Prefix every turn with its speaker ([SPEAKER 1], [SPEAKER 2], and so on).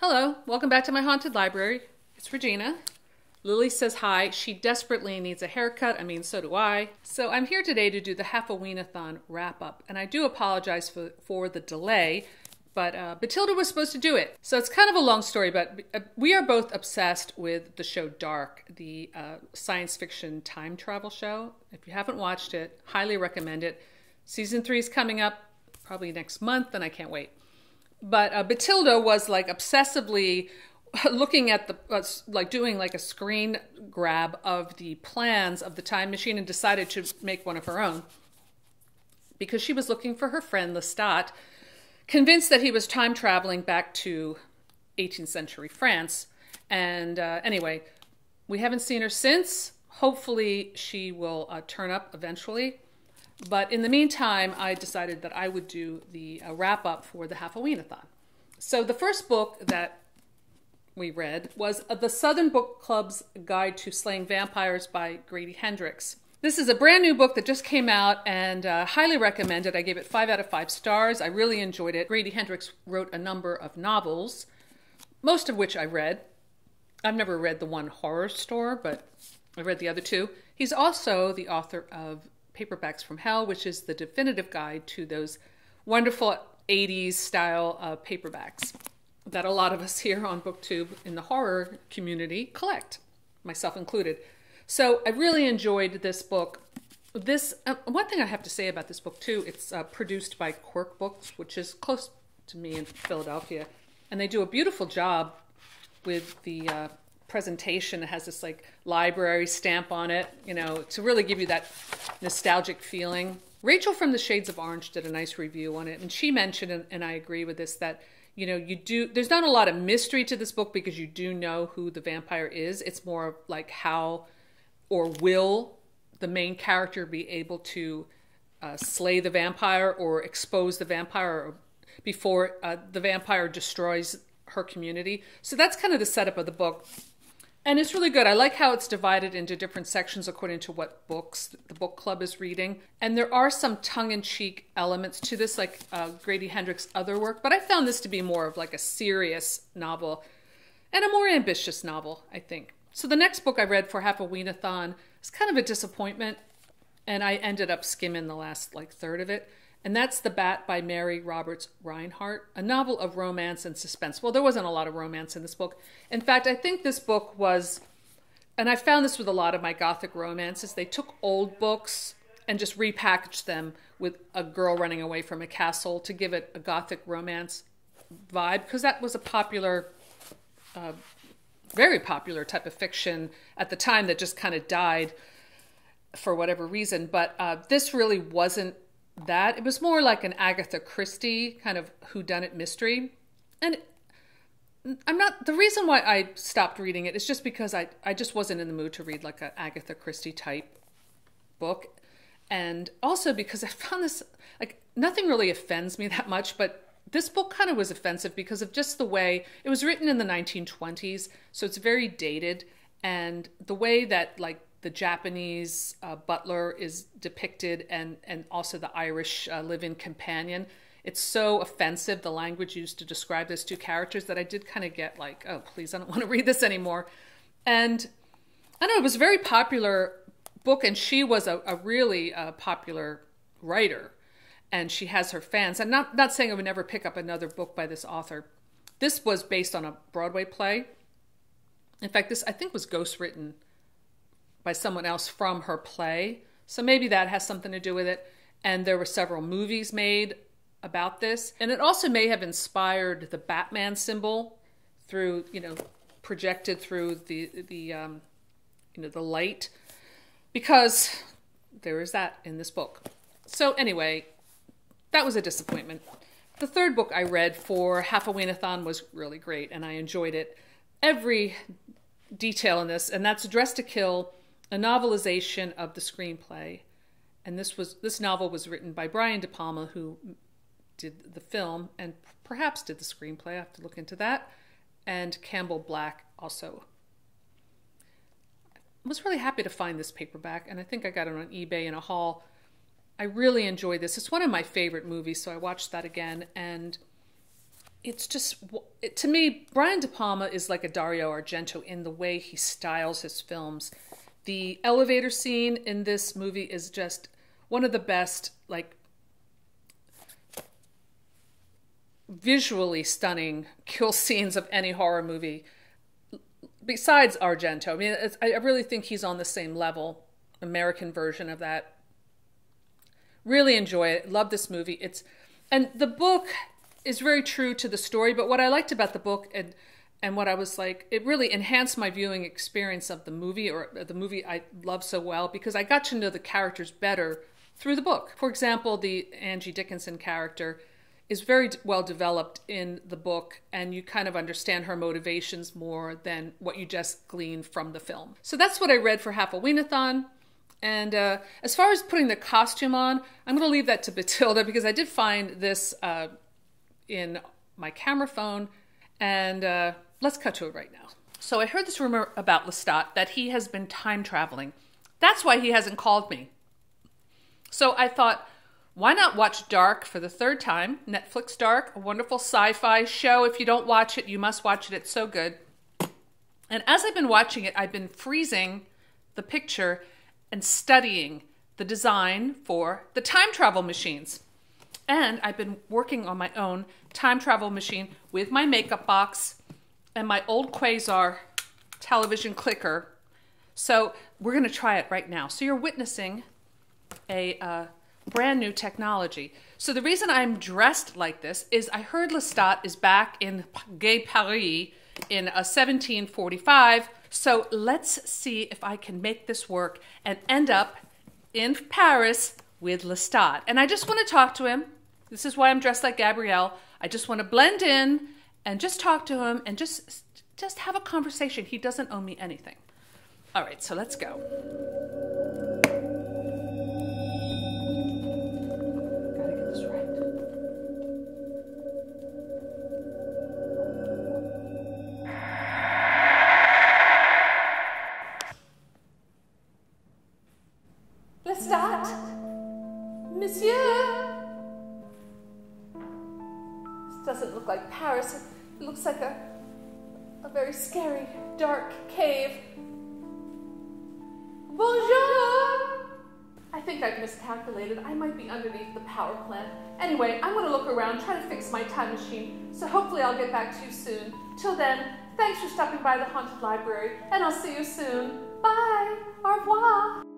[SPEAKER 1] Hello, welcome back to my haunted library. It's Regina. Lily says hi. She desperately needs a haircut. I mean, so do I. So I'm here today to do the Halfoweenathon wrap-up, and I do apologize for the delay, but Batilda was supposed to do it. So it's kind of a long story, but we are both obsessed with the show Dark, the science fiction time travel show. If you haven't watched it, highly recommend it. Season 3 is coming up probably next month, and I can't wait. But Batilda was like obsessively looking at the, like doing like a screen grab of the plans of the time machine and decided to make one of her own. Because she was looking for her friend Lestat, convinced that he was time traveling back to 18th century France. And anyway, we haven't seen her since. Hopefully she will turn up eventually. But in the meantime, I decided that I would do the wrap-up for the Halfoweenathon. So the first book that we read was The Southern Book Club's Guide to Slaying Vampires by Grady Hendrix. This is a brand new book that just came out and highly recommended. I gave it 5 out of 5 stars. I really enjoyed it. Grady Hendrix wrote a number of novels, most of which I read. I've never read the one Horror Store, but I read the other 2. He's also the author of Paperbacks from Hell, which is the definitive guide to those wonderful 80s style paperbacks that a lot of us here on BookTube in the horror community collect, myself included. So I really enjoyed this book. This one thing I have to say about this book too, it's produced by Quirk Books, which is close to me in Philadelphia, and they do a beautiful job with the presentation. It has this like library stamp on it, you know, to really give you that nostalgic feeling. Rachel from the Shades of Orange did a nice review on it, and she mentioned, and I agree with this, that you know, there's not a lot of mystery to this book because you do know who the vampire is. It's more like how or will the main character be able to slay the vampire or expose the vampire before the vampire destroys her community. So that's kind of the setup of the book. And it's really good. I like how it's divided into different sections according to what books the book club is reading. And there are some tongue-in-cheek elements to this, like Grady Hendrix' other work. But I found this to be more of like a serious novel and a more ambitious novel, I think. So the next book I read for Halfoweenathon is kind of a disappointment. And I ended up skimming the last like third of it. And that's The Bat by Mary Rinehart, a novel of romance and suspense. Well, there wasn't a lot of romance in this book. In fact, I think this book was, and I found this with a lot of my Gothic romances, they took old books and just repackaged them with a girl running away from a castle to give it a Gothic romance vibe, because that was a popular, very popular type of fiction at the time that just kind of died for whatever reason. But this really wasn't that. It was more like an Agatha Christie kind of whodunit mystery. And the reason why I stopped reading it is just because I just wasn't in the mood to read like an Agatha Christie type book. And also because I found this, like, nothing really offends me that much, but this book kind of was offensive because of just the way it was written in the 1920s. So it's very dated, and the way that like the Japanese butler is depicted, and also the Irish live-in companion. It's so offensive, the language used to describe those two characters, that I did kind of get like, oh, please, I don't want to read this anymore. And I don't know, it was a very popular book, and she was a really popular writer, and she has her fans. I'm not saying I would never pick up another book by this author. This was based on a Broadway play. In fact, this I think was ghostwritten by someone else from her play. So maybe that has something to do with it. And there were several movies made about this. And it also may have inspired the Batman symbol through, you know, projected through the light, because there is that in this book. So anyway, that was a disappointment. The third book I read for Halfoweenathon was really great, and I enjoyed it. Every detail in this, and that's Dressed to Kill, a novelization of the screenplay. And this novel was written by Brian De Palma, who did the film and perhaps did the screenplay. I have to look into that. And Campbell Black also. I was really happy to find this paperback, and I think I got it on eBay in a haul. I really enjoyed this. It's one of my favorite movies, so I watched that again. And it's just, to me, Brian De Palma is like a Dario Argento in the way he styles his films. The elevator scene in this movie is just one of the best, like, visually stunning kill scenes of any horror movie besides Argento. I mean, I really think he's on the same level, American version of that. Really enjoy it. Love this movie. And the book is very true to the story, but what I liked about the book and what I was like, it really enhanced my viewing experience of the movie, or the movie I love so well, because I got to know the characters better through the book. For example, the Angie Dickinson character is very well developed in the book, and you kind of understand her motivations more than what you just glean from the film. So that's what I read for Halfoweenathon. And as far as putting the costume on, I'm going to leave that to Batilda, because I did find this in my camera phone, and let's cut to it right now. So I heard this rumor about Lestat that he has been time traveling. That's why he hasn't called me. So I thought, why not watch Dark for the third time? Netflix Dark, a wonderful sci-fi show. If you don't watch it, you must watch it. It's so good. And as I've been watching it, I've been freezing the picture and studying the design for the time travel machines. And I've been working on my own time travel machine with my makeup box and my old Quasar television clicker. So we're going to try it right now. So you're witnessing a brand new technology. So the reason I'm dressed like this is I heard Lestat is back in Gay Paris in 1745. So let's see if I can make this work and end up in Paris with Lestat. And I just want to talk to him. This is why I'm dressed like Gabrielle. I just want to blend in and just talk to him and just have a conversation. He doesn't owe me anything. All right, so let's go. Gotta get this right. Lestat? Monsieur? This doesn't look like Paris. It looks like a very scary, dark cave. Bonjour! I think I've miscalculated. I might be underneath the power plant. Anyway, I'm going to look around, try to fix my time machine, so hopefully I'll get back to you soon. Till then, thanks for stopping by the Haunted Library, and I'll see you soon. Bye! Au revoir!